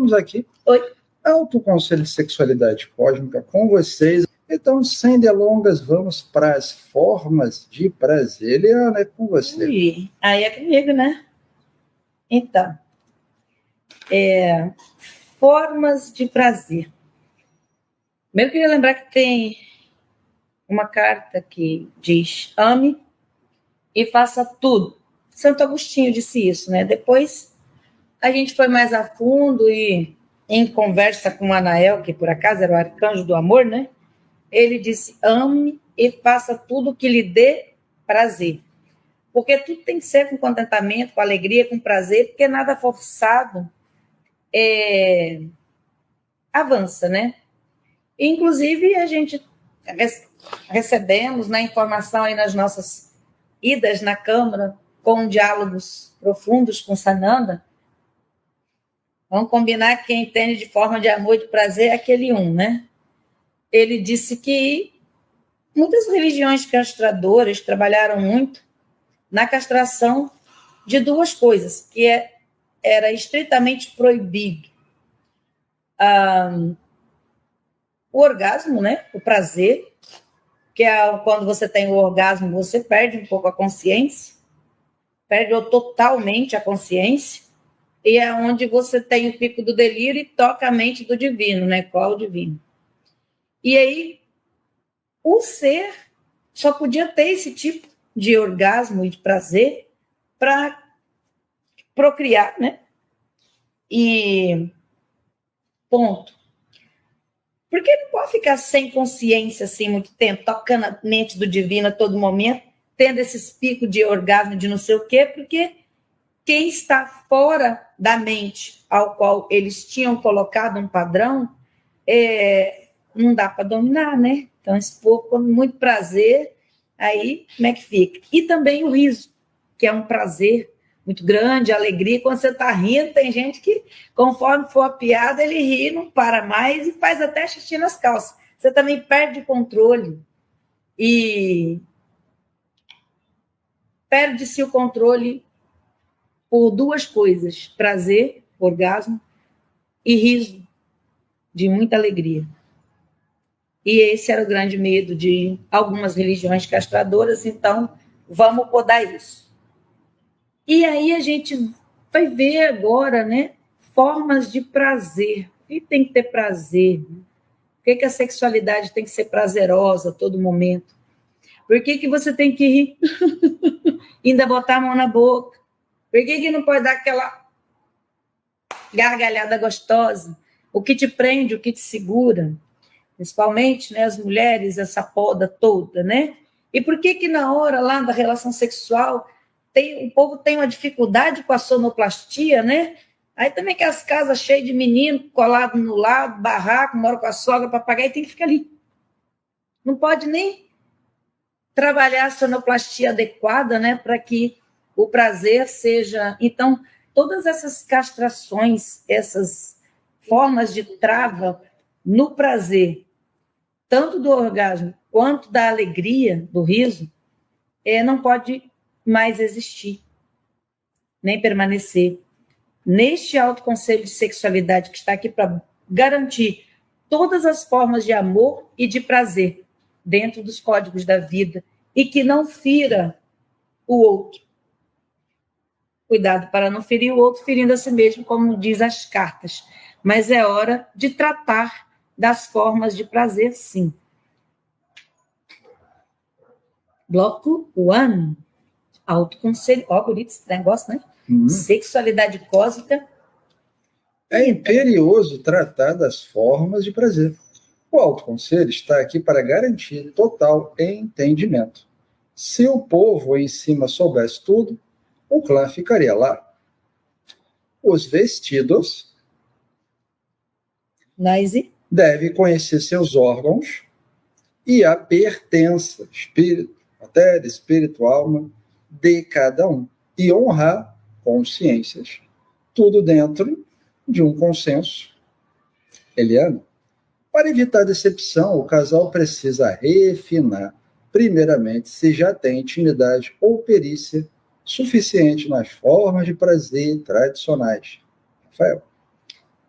Estamos aqui. Oi. Alto Conselho de Sexualidade Cósmica com vocês. Então, sem delongas, vamos para as formas de prazer. Eliana, é com você. Ui, aí é comigo, né? Então, formas de prazer. Primeiro, eu queria lembrar que tem uma carta que diz: ame e faça tudo. Santo Agostinho disse isso, né? Depois a gente foi mais a fundo e, em conversa com o Anael, que por acaso era o arcanjo do amor, né? Ele disse: ame e faça tudo que lhe dê prazer. Porque tudo tem que ser com contentamento, com alegria, com prazer, porque nada forçado avança, né? Inclusive, a gente recebemos, né, informação aí nas nossas idas na Câmara, com diálogos profundos com Sananda. Vamos combinar que quem entende de forma de amor e de prazer é aquele né? Ele disse que muitas religiões castradoras trabalharam muito na castração de duas coisas, que era estritamente proibido. O orgasmo, né? O prazer, que é quando você tem o orgasmo, você perde um pouco a consciência, perde totalmente a consciência, e é onde você tem o pico do delírio e toca a mente do divino, né? Qual o divino? E aí, o ser só podia ter esse tipo de orgasmo e de prazer para procriar, né? E ponto. Porque não pode ficar sem consciência assim muito tempo, tocando a mente do divino a todo momento, tendo esses picos de orgasmo de não sei o quê, porque quem está fora da mente ao qual eles tinham colocado um padrão, não dá para dominar, né? Então, esse povo, com muito prazer, aí como é que fica? E também o riso, que é um prazer muito grande, alegria. Quando você está rindo, tem gente que, conforme for a piada, ele ri, não para mais e faz até xixi nas calças. Você também perde o controle e perde-se o controle por duas coisas: prazer, orgasmo, e riso, de muita alegria. E esse era o grande medo de algumas religiões castradoras, então vamos podar isso. E aí a gente vai ver agora, né, formas de prazer. E tem que ter prazer. Por que a sexualidade tem que ser prazerosa a todo momento? Por que você tem que rir? Ainda botar a mão na boca? Por que não pode dar aquela gargalhada gostosa? O que te prende, o que te segura? Principalmente, né, as mulheres, essa poda toda, né? E por que na hora lá da relação sexual o povo tem uma dificuldade com a sonoplastia, né? Aí também que as casas cheias de menino colado no lado, barraco, mora com a sogra, papagaio, tem que ficar ali. Não pode nem trabalhar a sonoplastia adequada, né, para que o prazer seja... Então, todas essas castrações, essas formas de trava no prazer, tanto do orgasmo quanto da alegria, do riso, não pode mais existir, nem permanecer. Neste alto conselho de sexualidade que está aqui para garantir todas as formas de amor e de prazer dentro dos códigos da vida e que não fira o outro. Cuidado para não ferir o outro, ferindo a si mesmo, como diz as cartas. Mas é hora de tratar das formas de prazer, sim. Bloco 1. Autoconselho. Ó, bonito esse negócio, né? Sexualidade cósmica. É imperioso tratar das formas de prazer. O autoconselho está aqui para garantir total entendimento. Se o povo em cima soubesse tudo, o clã ficaria lá. Os vestidos devem conhecer seus órgãos e a pertença, espírito, matéria, espírito, alma, de cada um. E honrar consciências. Tudo dentro de um consenso. Eliana? Para evitar decepção, o casal precisa refinar, primeiramente, se já tem intimidade ou perícia suficiente nas formas de prazer tradicionais. Rafael.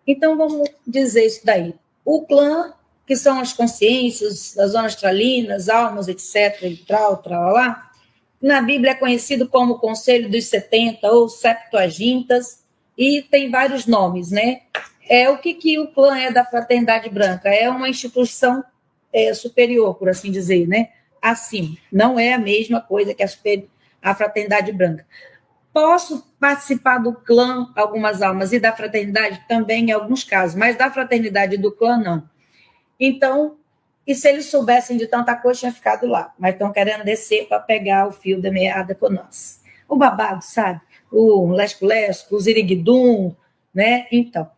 Então, vamos dizer isso daí. O clã, que são as consciências, as zonas astralinas, almas, etc., e lá, na Bíblia é conhecido como Conselho dos 70 ou Septuagintas, e tem vários nomes, né? O que o clã é da Fraternidade Branca? É uma instituição superior, por assim dizer, né? Assim, não é a mesma coisa que a Fraternidade Branca. Posso participar do clã, algumas almas, e da fraternidade também, em alguns casos, mas da fraternidade e do clã, não. Então, e se eles soubessem de tanta coisa, tinha ficado lá. Mas estão querendo descer para pegar o fio da meada com nós. O babado, sabe? O lesco-lesco, o ziriguidum, né? Então,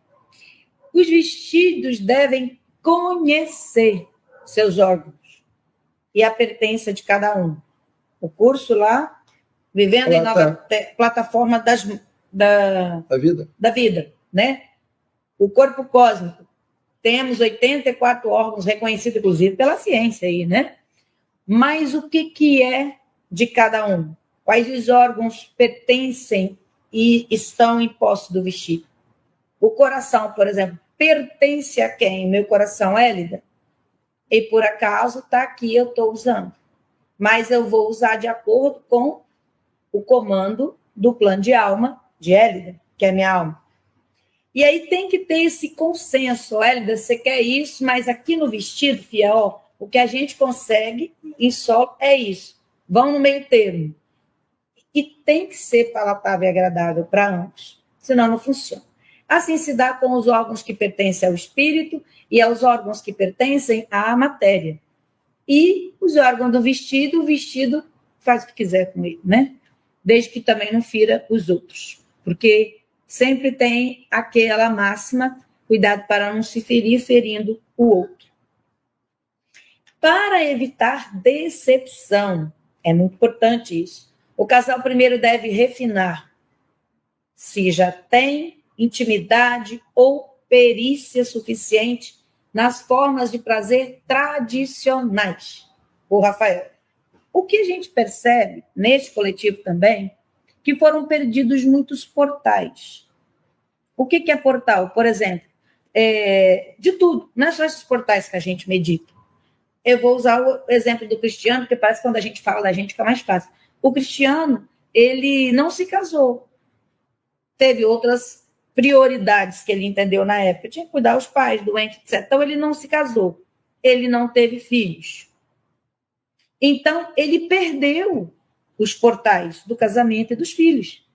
os vestidos devem conhecer seus órgãos e a pertença de cada um. O curso lá, Vivendo em Nova Plataforma da vida, né? O corpo cósmico. Temos 84 órgãos reconhecidos, inclusive, pela ciência aí, né? Mas o que é de cada um? Quais os órgãos pertencem e estão em posse do vestido? O coração, por exemplo, pertence a quem? Meu coração, Hélida? E por acaso está aqui, eu estou usando. Mas eu vou usar de acordo com o comando do plano de alma de Hélida, que é minha alma. E aí tem que ter esse consenso. Hélida, você quer isso, mas aqui no vestido, fia, ó, o que a gente consegue e só é isso. Vão no meio termo. E tem que ser palatável e agradável para ambos, senão não funciona. Assim se dá com os órgãos que pertencem ao espírito e aos órgãos que pertencem à matéria. E os órgãos do vestido, o vestido faz o que quiser com ele, né? Desde que também não fira os outros. Porque sempre tem aquela máxima, cuidado para não se ferir, ferindo o outro. Para evitar decepção, é muito importante isso. O casal primeiro deve refinar se já tem intimidade ou perícia suficiente nas formas de prazer tradicionais. O Rafael. O que a gente percebe neste coletivo também, que foram perdidos muitos portais. O que é portal? Por exemplo, de tudo, não é só esses portais que a gente medita. Eu vou usar o exemplo do Cristiano, porque parece que quando a gente fala da gente fica mais fácil. O Cristiano, ele não se casou. Teve outras prioridades que ele entendeu na época. Tinha que cuidar dos pais, doentes, etc. Então, ele não se casou. Ele não teve filhos. Então, ele perdeu os portais do casamento e dos filhos.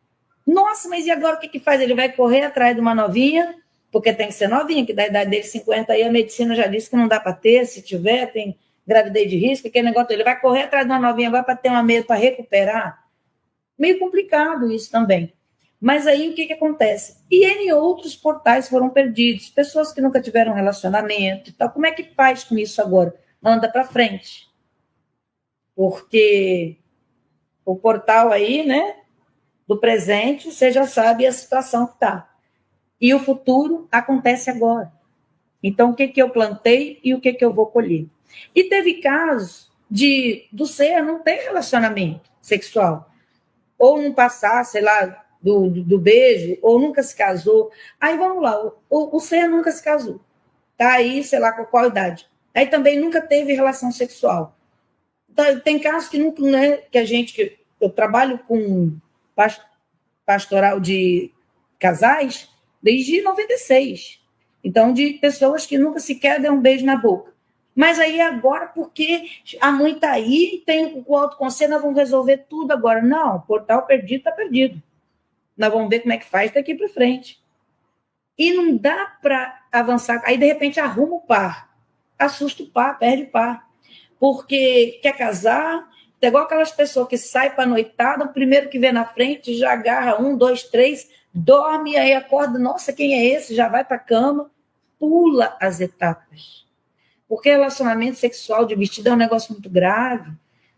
Nossa, mas e agora o que faz? Ele vai correr atrás de uma novinha, porque tem que ser novinha, que da idade dele, 50, aí a medicina já disse que não dá para ter, se tiver, tem gravidez de risco, aquele negócio, ele vai correr atrás de uma novinha agora para ter uma medo, para recuperar. Meio complicado isso também. Mas aí o que acontece? E N outros portais foram perdidos, pessoas que nunca tiveram relacionamento e tal. Como é que faz com isso agora? Anda para frente. Porque o portal aí, né, do presente, você já sabe a situação que está. E o futuro acontece agora. Então, o que eu plantei e o que eu vou colher. E teve casos do ser não ter relacionamento sexual. Ou não passar, sei lá, do beijo, ou nunca se casou. Aí, vamos lá, o ser nunca se casou. Está aí, sei lá, com qual idade. Aí também nunca teve relação sexual. Tem casos que nunca, né, que eu trabalho com pastoral de casais desde 96. Então, de pessoas que nunca sequer deu um beijo na boca. Mas aí agora, porque a mãe está aí, tem o autoconselho, nós vamos resolver tudo agora. Não, o portal perdido está perdido. Nós vamos ver como é que faz daqui para frente. E não dá para avançar. Aí, de repente, arruma o par. Assusta o par, perde o par. Porque quer casar, é igual aquelas pessoas que saem para a noitada, o primeiro que vê na frente já agarra 1, 2, 3, dorme, aí acorda, nossa, quem é esse? Já vai para a cama, pula as etapas. Porque relacionamento sexual de vestido é um negócio muito grave.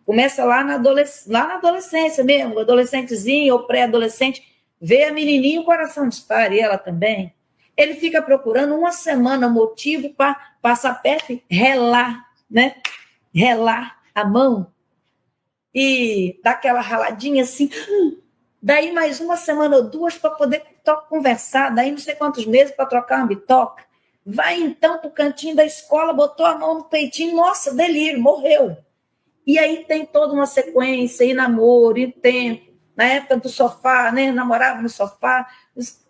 Começa lá na adolescência mesmo, adolescentezinho ou pré-adolescente, vê a menininha, o coração dispara, e ela também. Ele fica procurando uma semana motivo para passar perto e relar, né? Relar a mão e dar aquela raladinha assim. Daí mais uma semana ou duas para poder conversar, daí não sei quantos meses para trocar uma bitoca. Vai então para o cantinho da escola, botou a mão no peitinho, nossa, delírio, morreu. E aí tem toda uma sequência, e namoro, e tempo. Na época do sofá, né? Namorava no sofá.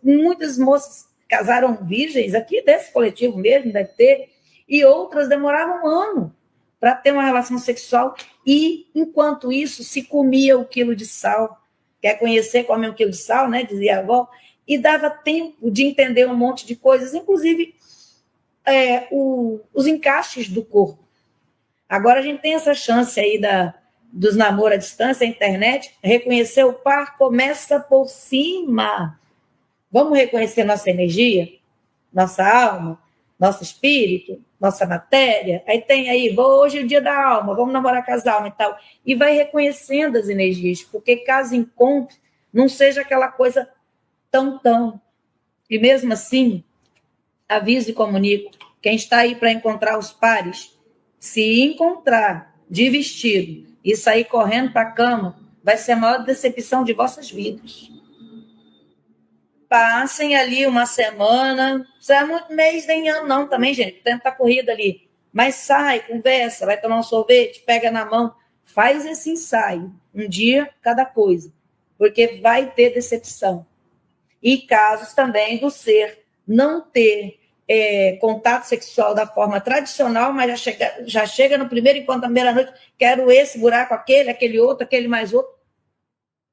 Muitas moças casaram virgens, aqui desse coletivo mesmo, deve ter, e outras demoravam um ano para ter uma relação sexual, e enquanto isso se comia o quilo de sal. Quer conhecer, come um quilo de sal, né? Dizia a avó, e dava tempo de entender um monte de coisas, inclusive os encaixes do corpo. Agora a gente tem essa chance aí dos namoros à distância, a internet, reconhecer o par começa por cima. Vamos reconhecer nossa energia, nossa alma, nosso espírito, nossa matéria. Aí tem aí, hoje é o dia da alma, vamos namorar com as almas e tal. E vai reconhecendo as energias, porque caso encontre, não seja aquela coisa tão. E mesmo assim, aviso e comunico, quem está aí para encontrar os pares, se encontrar de vestido e sair correndo para a cama, vai ser a maior decepção de vossas vidas. Passem ali uma semana, não é muito mês nem ano não também, gente, tenta a corrida ali, mas sai, conversa, vai tomar um sorvete, pega na mão, faz esse ensaio, um dia cada coisa, porque vai ter decepção. E casos também do ser não ter contato sexual da forma tradicional, mas já chega no primeiro encontro, na primeira noite, quero esse buraco, aquele outro, aquele mais outro.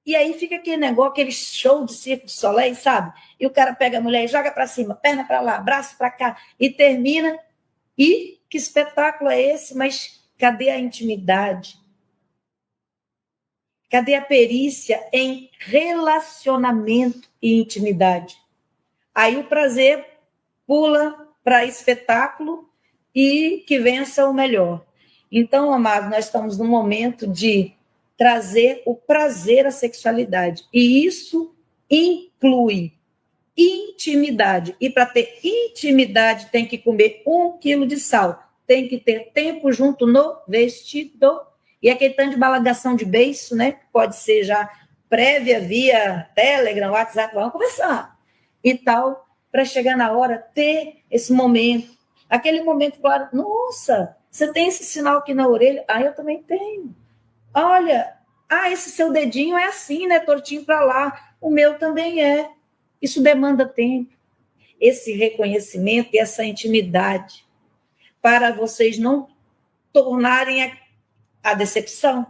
E aí fica aquele negócio, aquele show de Cirque du Soleil, sabe? E o cara pega a mulher e joga para cima, perna para lá, braço para cá, e termina. E que espetáculo é esse? Mas cadê a intimidade? Cadê a perícia em relacionamento e intimidade? Aí o prazer pula para espetáculo e que vença o melhor. Então, amados, nós estamos num momento de trazer o prazer à sexualidade. E isso inclui intimidade. E para ter intimidade, tem que comer 1 quilo de sal. Tem que ter tempo junto no vestido. E aquele tanto de balagação de beiço, né? Que pode ser já prévia via Telegram, WhatsApp, vamos conversar. E tal, para chegar na hora, ter esse momento. Aquele momento, claro, nossa, você tem esse sinal aqui na orelha? Ah, eu também tenho. Olha, esse seu dedinho é assim, né? Tortinho para lá. O meu também é. Isso demanda tempo. Esse reconhecimento e essa intimidade para vocês não tornarem a decepção.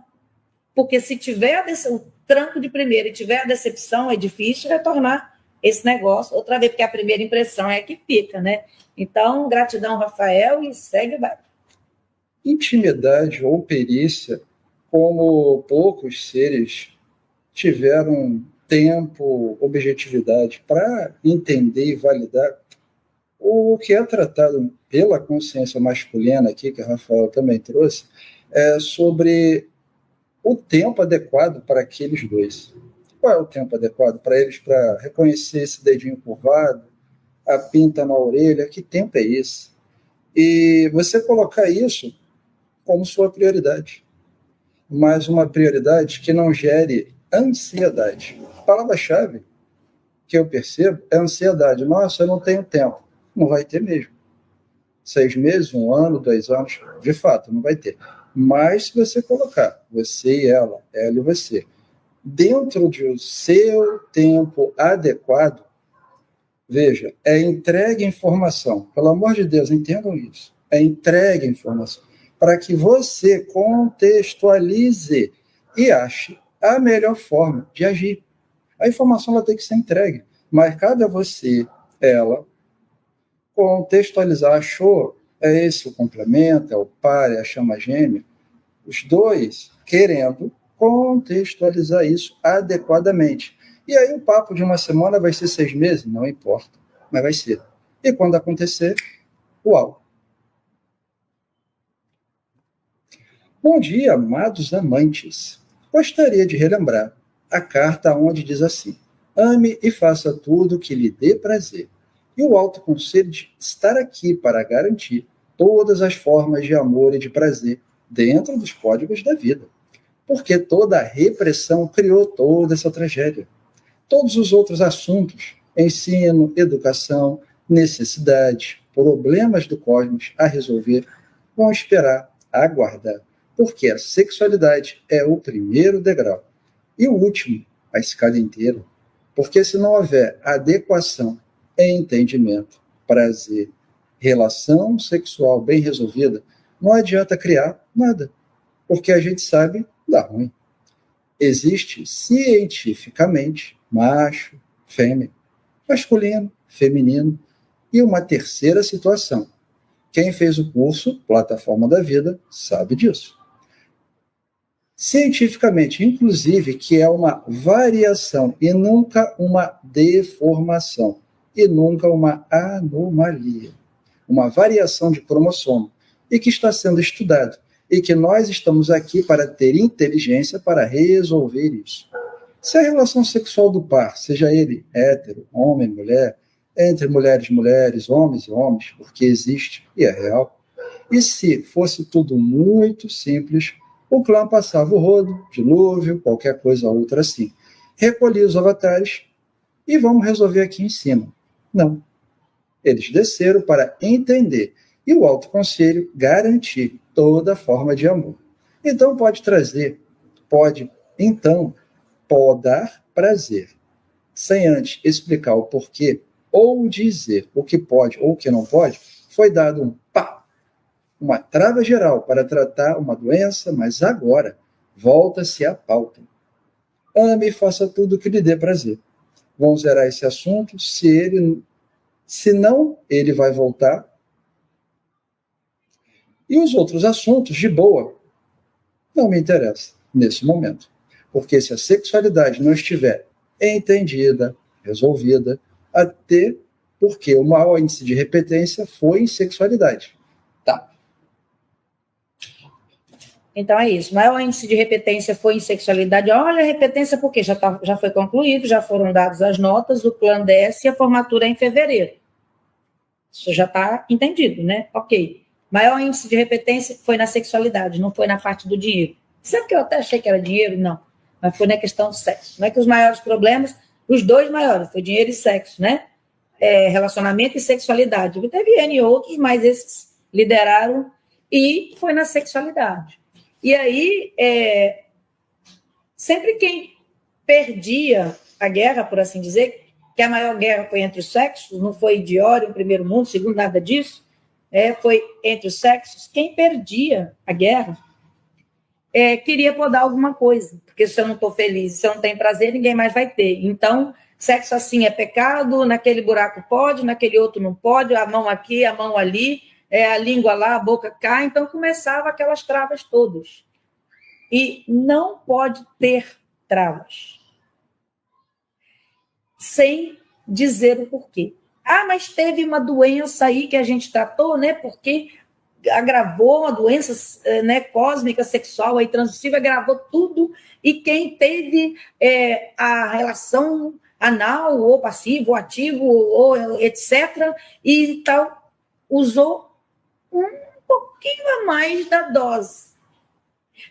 Porque se tiver o tranco de primeira e tiver a decepção, é difícil retornar esse negócio outra vez, porque a primeira impressão é que fica, né? Então, gratidão, Rafael, e segue vai. Intimidade ou perícia, como poucos seres tiveram tempo, objetividade para entender e validar o que é tratado pela consciência masculina aqui, que a Rafael também trouxe, é sobre o tempo adequado para aqueles dois. Qual é o tempo adequado para eles para reconhecer esse dedinho curvado, a pinta na orelha? Que tempo é esse? E você colocar isso como sua prioridade, mas uma prioridade que não gere ansiedade. A palavra-chave que eu percebo é ansiedade. Nossa, eu não tenho tempo. Não vai ter mesmo. 6 meses, 1 ano, 2 anos, de fato, não vai ter. Mas se você colocar você e ela e você, dentro do seu tempo adequado, veja, é entregue informação. Pelo amor de Deus, entendam isso. É entregue informação para que você contextualize e ache a melhor forma de agir. A informação ela tem que ser entregue, mas cabe a você, ela, contextualizar. Achou? É esse o complemento, é o par, é a chama gêmea. Os dois querendo contextualizar isso adequadamente. E aí o papo de uma semana vai ser 6 meses? Não importa, mas vai ser. E quando acontecer, uau! Bom dia, amados amantes. Gostaria de relembrar a carta onde diz assim: ame e faça tudo que lhe dê prazer. E o alto conselho de estar aqui para garantir todas as formas de amor e de prazer dentro dos códigos da vida. Porque toda a repressão criou toda essa tragédia. Todos os outros assuntos, ensino, educação, necessidades, problemas do cosmos a resolver, vão esperar, aguardar. Porque a sexualidade é o primeiro degrau. E o último, a escada inteira. Porque se não houver adequação, entendimento, prazer, relação sexual bem resolvida, não adianta criar nada. Porque a gente sabe, dá ruim. Existe cientificamente macho, fêmea, masculino, feminino e uma terceira situação. Quem fez o curso Plataforma da Vida sabe disso. Cientificamente, inclusive, que é uma variação e nunca uma deformação e nunca uma anomalia. Uma variação de cromossomo e que está sendo estudado e que nós estamos aqui para ter inteligência para resolver isso. Se a relação sexual do par, seja ele hétero, homem, mulher, entre mulheres, mulheres, homens e homens, porque existe e é real, e se fosse tudo muito simples, o clã passava o rodo, dilúvio, qualquer coisa outra assim. Recolhia os avatares e vamos resolver aqui em cima. Não. Eles desceram para entender e o alto conselho garantir toda forma de amor. Então pode trazer, então, podar prazer, sem antes explicar o porquê ou dizer o que pode ou o que não pode, foi dado uma trava geral para tratar uma doença, mas agora volta-se à pauta. Ame e faça tudo o que lhe dê prazer. Vamos zerar esse assunto, se não, ele vai voltar. E os outros assuntos, de boa, não me interessa nesse momento. Porque se a sexualidade não estiver entendida, resolvida, até porque o maior índice de repetência foi em sexualidade. Tá. Então é isso. O maior índice de repetência foi em sexualidade. Olha a repetência porque já foi concluído, já foram dadas as notas, o plano desce e a formatura é em fevereiro. Isso já está entendido, né? Ok. Maior índice de repetência foi na sexualidade, não foi na parte do dinheiro. Sabe que eu até achei que era dinheiro? Não. Mas foi na questão do sexo. Não é que os maiores problemas, os dois maiores, foi dinheiro e sexo, né? Relacionamento e sexualidade. Teve N outros, mas esses lideraram e foi na sexualidade. E aí, sempre quem perdia a guerra, por assim dizer, que a maior guerra foi entre os sexos, não foi de Orion, primeiro mundo, segundo, nada disso, foi entre os sexos, quem perdia a guerra queria podar alguma coisa, porque se eu não estou feliz, se eu não tenho prazer, ninguém mais vai ter. Então, sexo assim é pecado, naquele buraco pode, naquele outro não pode, a mão aqui, a mão ali, a língua lá, a boca cá, então começava aquelas travas todas. E não pode ter travas sem dizer o porquê. Ah, mas teve uma doença aí que a gente tratou, né? Porque agravou uma doença, né, cósmica, sexual, aí transmissível, agravou tudo, e quem teve a relação anal, ou passivo, ou ativo, ou etc., e tal, usou um pouquinho a mais da dose.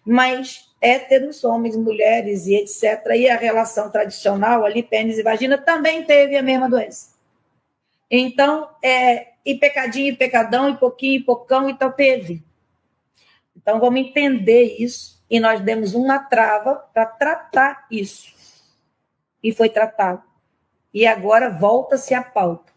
Mas héteros, homens, mulheres e etc., e a relação tradicional ali, pênis e vagina, também teve a mesma doença. Então, e pecadinho, e pecadão, e pouquinho, e pocão, então teve. Então, vamos entender isso e nós demos uma trava para tratar isso. E foi tratado. E agora volta-se à pauta.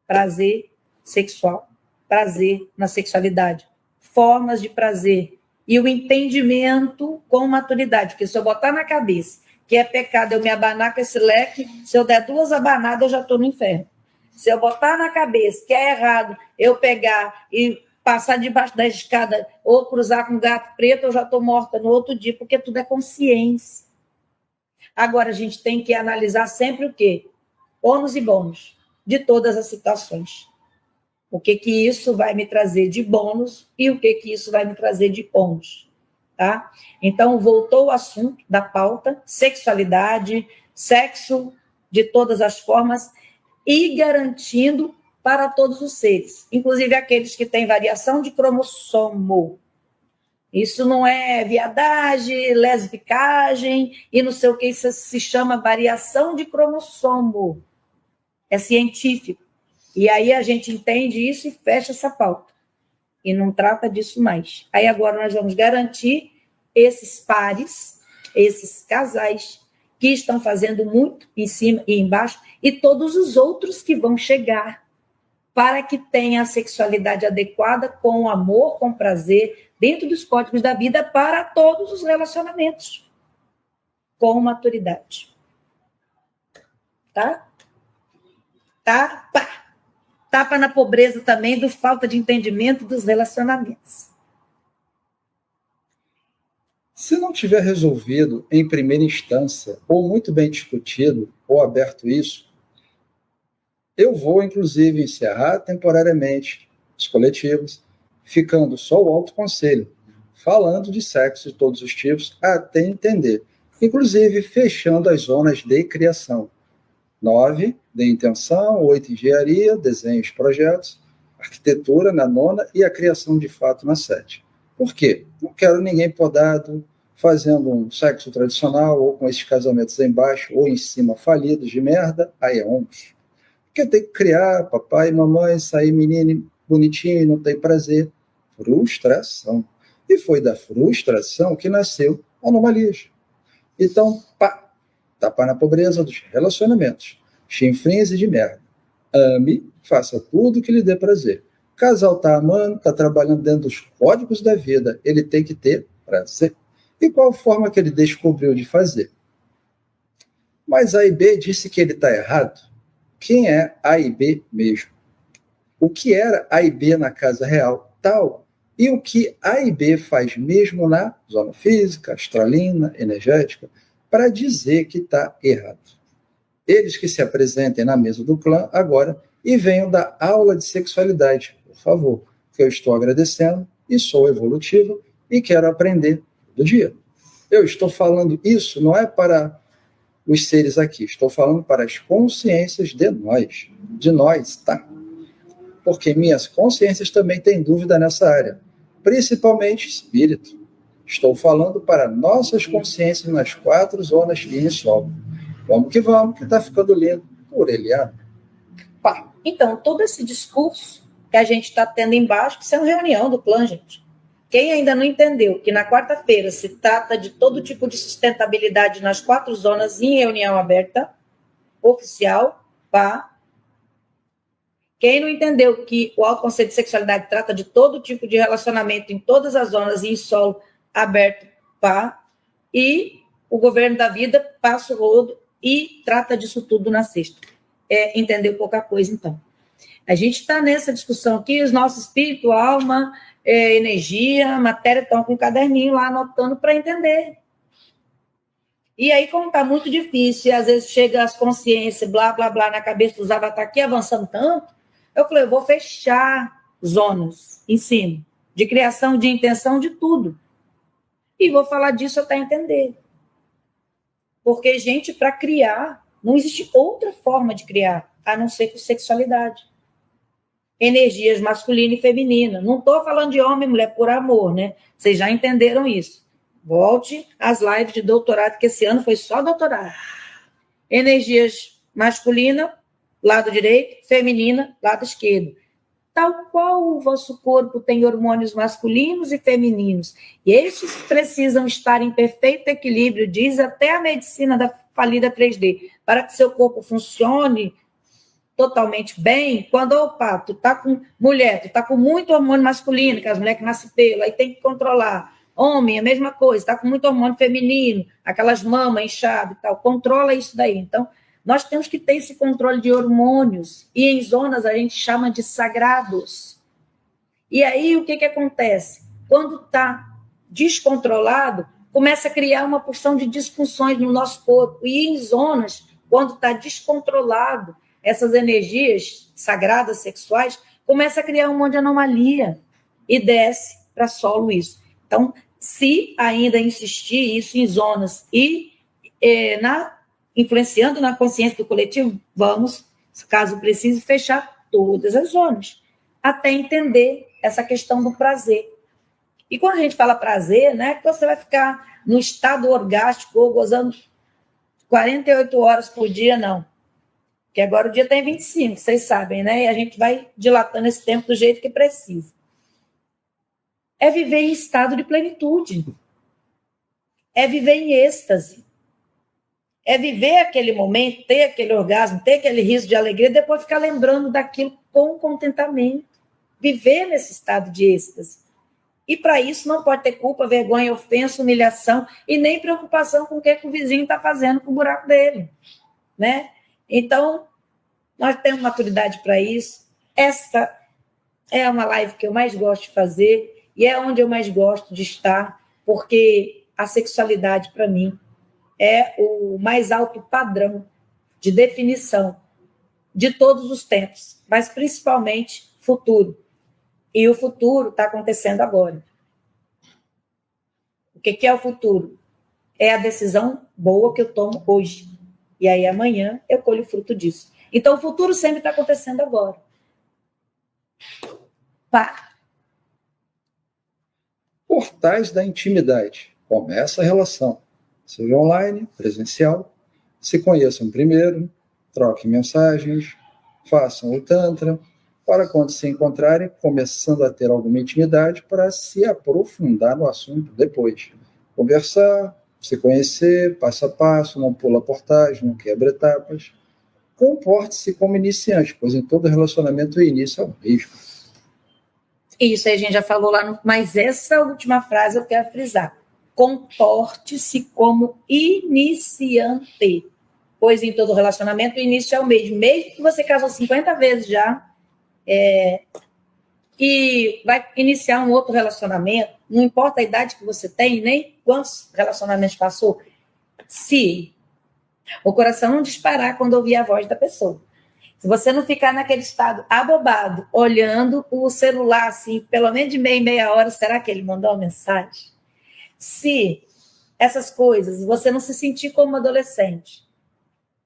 Prazer sexual, prazer na sexualidade, formas de prazer e o entendimento com maturidade. Porque se eu botar na cabeça que é pecado eu me abanar com esse leque, se eu der 2 abanadas, eu já estou no inferno. Se eu botar na cabeça que é errado eu pegar e passar debaixo da escada ou cruzar com um gato preto, eu já estou morta no outro dia, porque tudo é consciência. Agora, a gente tem que analisar sempre o quê? Ônus e bônus de todas as situações. O que isso vai me trazer de bônus e o que isso vai me trazer de ônus. Tá? Então, voltou o assunto da pauta, sexualidade, sexo de todas as formas e garantindo para todos os seres, inclusive aqueles que têm variação de cromossomo. Isso não é viadagem, lesbicagem e não sei o que, isso se chama variação de cromossomo. É científico. E aí a gente entende isso e fecha essa pauta. E não trata disso mais. Aí agora nós vamos garantir esses pares, esses casais que estão fazendo muito em cima e embaixo e todos os outros que vão chegar para que tenha a sexualidade adequada com amor, com prazer, dentro dos códigos da vida para todos os relacionamentos, com maturidade. Tá? Tapa na pobreza também do falta de entendimento dos relacionamentos. Se não tiver resolvido em primeira instância, ou muito bem discutido, ou aberto isso, eu vou, inclusive, encerrar temporariamente os coletivos, ficando só o autoconselho, falando de sexo de todos os tipos, até entender. Inclusive, fechando as zonas de criação. 9, de intenção, 8, engenharia, desenhos, projetos, arquitetura na 9ª e a criação de fato na 7. Por quê? Não quero ninguém podado, fazendo um sexo tradicional, ou com esses casamentos embaixo ou em cima falidos de merda, aí é 11. Porque tem que criar papai e mamãe, sair menino bonitinho e não tem prazer. Frustração. E foi da frustração que nasceu anomalias. Então, tapa na pobreza dos relacionamentos. Chinfrinze de merda. Ame, faça tudo que lhe dê prazer. Casal tá amando, tá trabalhando dentro dos códigos da vida, ele tem que ter prazer. E qual forma que ele descobriu de fazer? Mas A e B disse que ele está errado. Quem é A e B mesmo? O que era A e B na casa real, tal, e o que A e B faz mesmo na zona física, astralina, energética, para dizer que está errado. Eles que se apresentem na mesa do clã agora e venham dar aula de sexualidade, por favor, que eu estou agradecendo e sou evolutivo e quero aprender todo dia. Eu estou falando isso não é para os seres aqui, estou falando para as consciências de nós, tá? Porque minhas consciências também têm dúvida nessa área, principalmente espírito. Estou falando para nossas consciências nas 4 zonas yin e sol. Vamos, que está ficando lindo por Eliana. Então, todo esse discurso que a gente está tendo embaixo, que isso é uma reunião do clã, gente. Quem ainda não entendeu que na quarta-feira se trata de todo tipo de sustentabilidade nas 4 zonas em reunião aberta, oficial, Quem não entendeu que o autoconceito de sexualidade trata de todo tipo de relacionamento em todas as zonas em solo aberto, e o governo da vida passa o rodo e trata disso tudo na sexta. Entendeu pouca coisa, então. A gente está nessa discussão aqui, os nossos espírito, alma, energia, matéria, estão com um caderninho lá anotando para entender. E aí, como está muito difícil, e às vezes chega as consciências, blá, blá, blá, na cabeça dos avatares aqui, avançando tanto, eu falei, eu vou fechar zonas em cima, de criação, de intenção, de tudo. E vou falar disso até entender. Porque, gente, para criar, não existe outra forma de criar, a não ser com sexualidade. Energias masculina e feminina. Não estou falando de homem e mulher por amor, né? Vocês já entenderam isso. Volte às lives de doutorado, que esse ano foi só doutorado. Energias masculina, lado direito, feminina, lado esquerdo. tal qual o vosso corpo tem hormônios masculinos e femininos, e estes precisam estar em perfeito equilíbrio, diz até a medicina da falida 3D, para que seu corpo funcione totalmente bem. Quando, opa, tu tá com mulher, tu tá com muito hormônio masculino, que as mulheres que nascem pelo, aí tem que controlar. Homem, a mesma coisa, tá com muito hormônio feminino, aquelas mamas inchadas e tal, controla isso daí. Então, nós temos que ter esse controle de hormônios, e em zonas a gente chama de sagrados. E aí, o que acontece? Quando está descontrolado, começa a criar uma porção de disfunções no nosso corpo, e em zonas, quando está descontrolado, essas energias sagradas sexuais, começa a criar um monte de anomalia, e desce para solo isso. Então, se ainda insistir isso em zonas e influenciando na consciência do coletivo, vamos, caso precise, fechar todas as zonas, até entender essa questão do prazer. E quando a gente fala prazer, não é que você vai ficar no estado orgástico ou gozando 48 horas por dia, não. Porque agora o dia tem 25, vocês sabem, né? E a gente vai dilatando esse tempo do jeito que precisa. É viver em estado de plenitude. É viver em êxtase. É viver aquele momento, ter aquele orgasmo, ter aquele riso de alegria, depois ficar lembrando daquilo com contentamento. Viver nesse estado de êxtase. E para isso não pode ter culpa, vergonha, ofensa, humilhação e nem preocupação com o que o vizinho está fazendo com o buraco dele. Né? Então, nós temos maturidade para isso. Esta é uma live que eu mais gosto de fazer e é onde eu mais gosto de estar, porque a sexualidade, para mim, é o mais alto padrão de definição de todos os tempos, mas principalmente futuro. E o futuro está acontecendo agora. O que é o futuro? É a decisão boa que eu tomo hoje. E aí amanhã eu colho o fruto disso. Então o futuro sempre está acontecendo agora. Pá. Portais da intimidade. Começa a relação. Seja online, presencial. Se conheçam primeiro, troquem mensagens, façam o Tantra, para quando se encontrarem, começando a ter alguma intimidade, para se aprofundar no assunto depois. Conversar, se conhecer, passo a passo, não pula portagem, não quebra etapas. Comporte-se como iniciante, pois em todo relacionamento o início é o mesmo. Isso aí a gente já falou lá, mas essa última frase eu quero frisar. Comporte-se como iniciante, pois em todo relacionamento o início é o mesmo. Mesmo que você casou 50 vezes já, e vai iniciar um outro relacionamento, não importa a idade que você tem, nem quantos relacionamentos passou, se o coração não disparar quando ouvir a voz da pessoa, se você não ficar naquele estado abobado, olhando o celular assim, pelo menos de meia hora, será que ele mandou uma mensagem? Se essas coisas, você não se sentir como adolescente,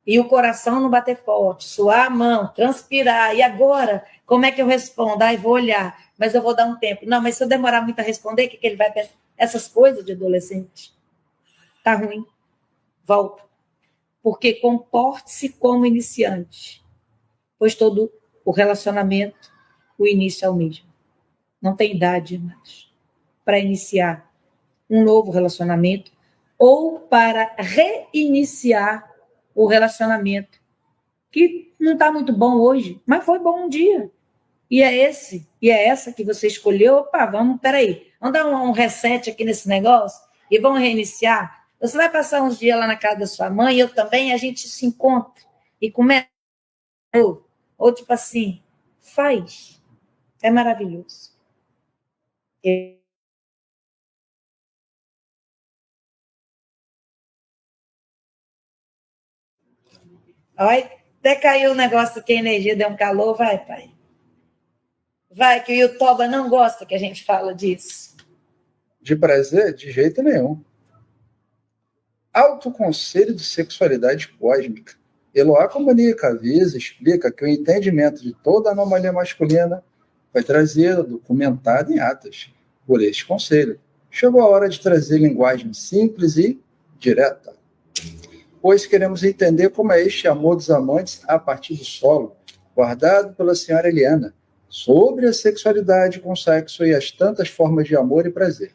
e o coração não bater forte, suar a mão, transpirar, e agora, como é que eu respondo? Ai, vou olhar, mas eu vou dar um tempo. Não, mas se eu demorar muito a responder, o que ele vai pensar? Essas coisas de adolescente. Tá ruim. Volta. Porque comporte-se como iniciante, pois todo o relacionamento, o início é o mesmo. Não tem idade mais para iniciar um novo relacionamento ou para reiniciar o relacionamento que não está muito bom hoje, mas foi bom um dia. E é essa que você escolheu. Opa, peraí, vamos dar um reset aqui nesse negócio e vamos reiniciar. Você vai passar uns dias lá na casa da sua mãe, eu também, a gente se encontra e começa. Ou tipo assim, faz. É maravilhoso. Olha, até caiu o negócio que a energia deu um calor. Vai, pai. Vai, que o Yutoba não gosta que a gente fala disso. De prazer? De jeito nenhum. Autoconselho de sexualidade cósmica. Eloá Comunica avisa, explica que o entendimento de toda anomalia masculina foi trazido, documentado em atas por este conselho. Chegou a hora de trazer linguagem simples e direta, pois queremos entender como é este amor dos amantes a partir do solo, guardado pela senhora Eliana, sobre a sexualidade com sexo e as tantas formas de amor e prazer.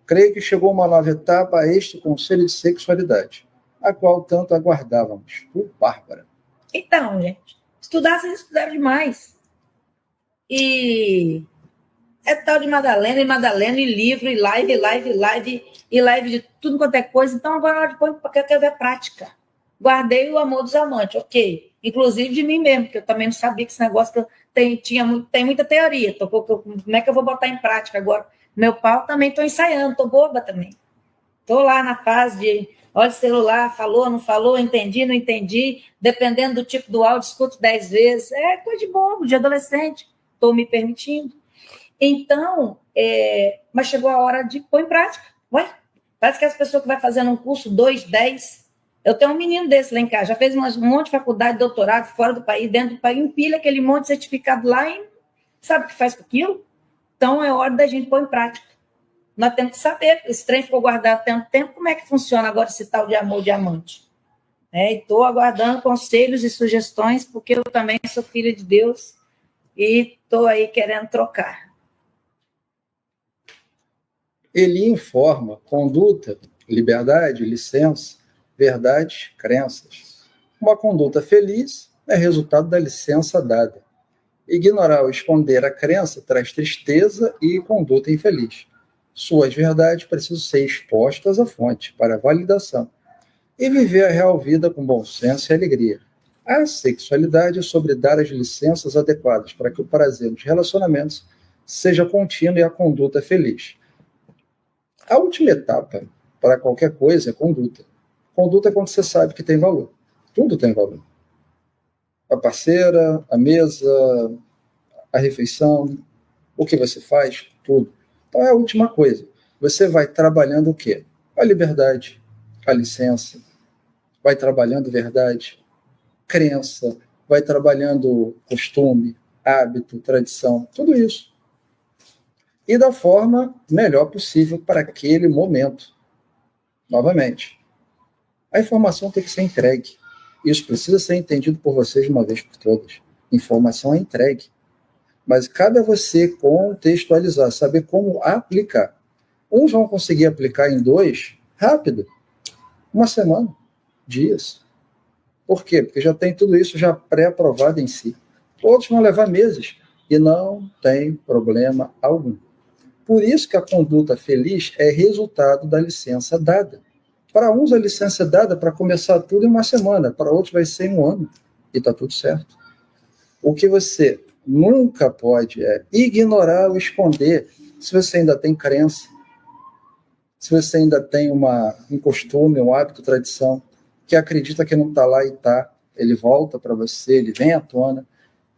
Creio que chegou uma nova etapa a este conselho de sexualidade, a qual tanto aguardávamos. Bárbara. Então, gente, estudar, vocês estudaram demais. E é tal de Madalena, e livro, e live de tudo quanto é coisa. Então, agora depois quer ver prática. Guardei o amor dos amantes, ok. Inclusive de mim mesmo, porque eu também não sabia que esse negócio que eu tem muita teoria. Como é que eu vou botar em prática agora? Meu pau também estou ensaiando, estou boba também. Estou lá na fase de olha o celular, falou, não falou, entendi, não entendi. Dependendo do tipo do áudio, escuto 10 vezes. É coisa de bobo, de adolescente. Estou me permitindo. Então, mas chegou a hora de pôr em prática. Ué, parece que as pessoas que vai fazendo um curso 2, 10. Eu tenho um menino desse lá em casa, já fez um monte de faculdade, doutorado, fora do país, dentro do país, empilha aquele monte de certificado lá e sabe o que faz com aquilo? Então, é hora da gente pôr em prática. Nós temos que saber, esse trem ficou guardado tanto tempo, como é que funciona agora esse tal de amor diamante? Estou aguardando conselhos e sugestões, porque eu também sou filha de Deus e estou aí querendo trocar. Ele informa conduta, liberdade, licença, verdade, crenças. Uma conduta feliz é resultado da licença dada. Ignorar ou esconder a crença traz tristeza e conduta infeliz. Suas verdades precisam ser expostas à fonte para validação e viver a real vida com bom senso e alegria. A sexualidade é sobre dar as licenças adequadas para que o prazer nos relacionamentos seja contínuo e a conduta feliz. A última etapa para qualquer coisa é conduta. Conduta é quando você sabe que tem valor. Tudo tem valor. A parceira, a mesa, a refeição, o que você faz, tudo. Então é a última coisa. Você vai trabalhando o quê? A liberdade, a licença, vai trabalhando verdade, crença, vai trabalhando costume, hábito, tradição, tudo isso. E da forma melhor possível para aquele momento. Novamente, a informação tem que ser entregue. Isso precisa ser entendido por vocês de uma vez por todas. Informação é entregue. Mas cabe a você contextualizar, saber como aplicar. Uns vão conseguir aplicar em 2, rápido, 1 semana, dias. Por quê? Porque já tem tudo isso já pré-aprovado em si. Outros vão levar meses e não tem problema algum. Por isso que a conduta feliz é resultado da licença dada. Para uns, a licença é dada para começar tudo em 1 semana, para outros vai ser em 1 ano, e está tudo certo. O que você nunca pode é ignorar ou esconder se você ainda tem crença, se você ainda tem um costume, um hábito, tradição, que acredita que não está lá e está, ele volta para você, ele vem à tona,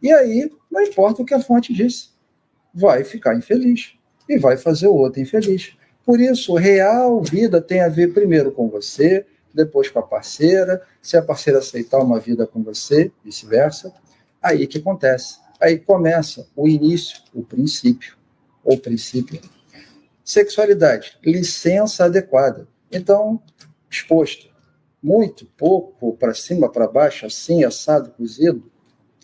e aí, não importa o que a fonte disse, vai ficar infeliz e vai fazer o outro infeliz. Por isso, real vida tem a ver primeiro com você, depois com a parceira, se a parceira aceitar uma vida com você, vice-versa, aí que acontece. Aí começa o início, o princípio, ou princípio. Sexualidade, licença adequada. Então, exposto, muito, pouco, para cima, para baixo, assim, assado, cozido,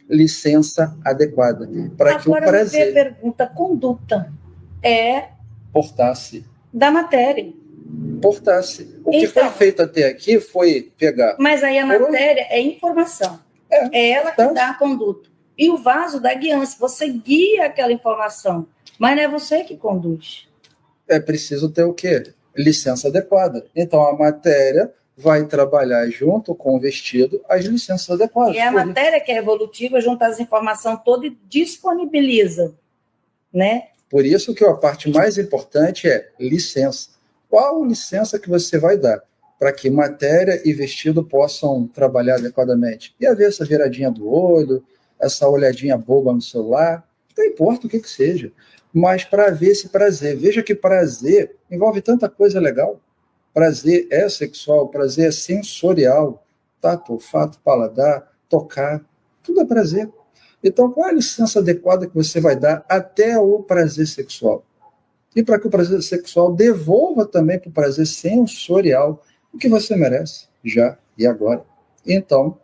licença adequada. Para que o prazer... Agora, pergunta, conduta é... portar-se. Da matéria. Portar-se. O que foi feito até aqui foi pegar... Mas aí a matéria é informação. É ela que dá a conduta. E o vaso dá guiança. Você guia aquela informação, mas não é você que conduz. É preciso ter o quê? Licença adequada. Então, a matéria vai trabalhar junto com o vestido as licenças adequadas. E a matéria que é evolutiva junta as informações todas e disponibiliza, né? Por isso que a parte mais importante é licença. Qual licença que você vai dar para que matéria e vestido possam trabalhar adequadamente? E haver essa viradinha do olho, essa olhadinha boba no celular, não importa o que seja, mas para haver esse prazer. Veja que prazer envolve tanta coisa legal. Prazer é sexual, prazer é sensorial, tato, olfato, paladar, tocar, tudo é prazer. Então, qual é a licença adequada que você vai dar até o prazer sexual? E para que o prazer sexual devolva também para o prazer sensorial o que você merece, já e agora. Então,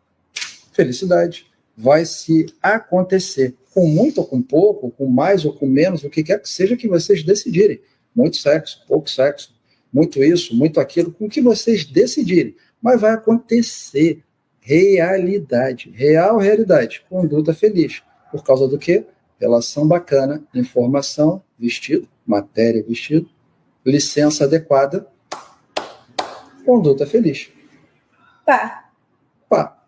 felicidade vai se acontecer. com muito ou com pouco, com mais ou com menos, o que quer que seja que vocês decidirem. Muito sexo, pouco sexo, muito isso, muito aquilo, com o que vocês decidirem. Mas vai acontecer. Realidade. Real realidade. Conduta feliz. Por causa do quê? Relação bacana, informação, vestido, matéria, vestido, licença adequada, conduta feliz. Pá. Pá.